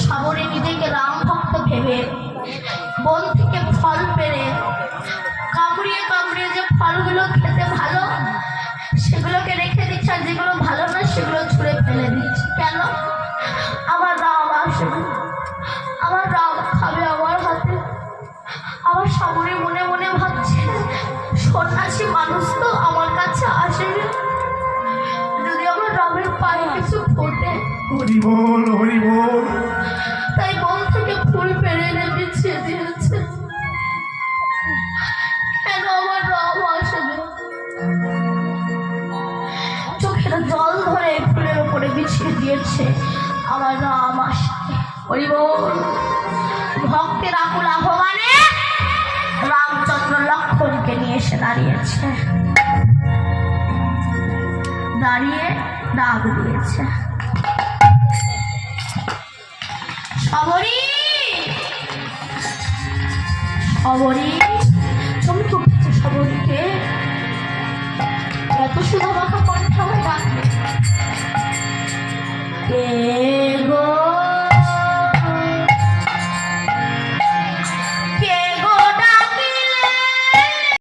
সাবরে নিজেকে রাম ভক্ত ভেবে বন থেকে ফল পেরে কামড়িয়ে কামড়িয়ে যে ফলগুলো খেতে ভালো সেগুলোকে রেখে দিচ্ছে, আর যেগুলো ভালো না সেগুলো ছুঁড়ে ফেলে দিচ্ছে। কেন? আমার রাম আসবে, আমার রাম খাবে আমার হাতে। আমার সাবরে মনে মনে ভাবছে, সন্ন্যাসী মানুষ তো আমার কাছে আসবে, যদি আমার রামের পায়ে কিছু ফোটে। হরি বল, হরি বল। তাই বন থেকে ফুল পেরে এনে বিছিয়ে দিয়েছে। কেন আমার রাম আসবে? চোখের জল ধরে ফুলের উপরে বিছিয়ে দিয়েছে, আমার রাম আসবে। হরি বল। ভক্তের আকুল আহ্বানে রামচন্দ্র লক্ষ্মণকে নিয়ে এসে দাঁড়িয়েছে, দাঁড়িয়ে ডাক দিয়েছে, সবরী সবরী। চমকে উঠেছে সবরীকে, এত সুধা মাখা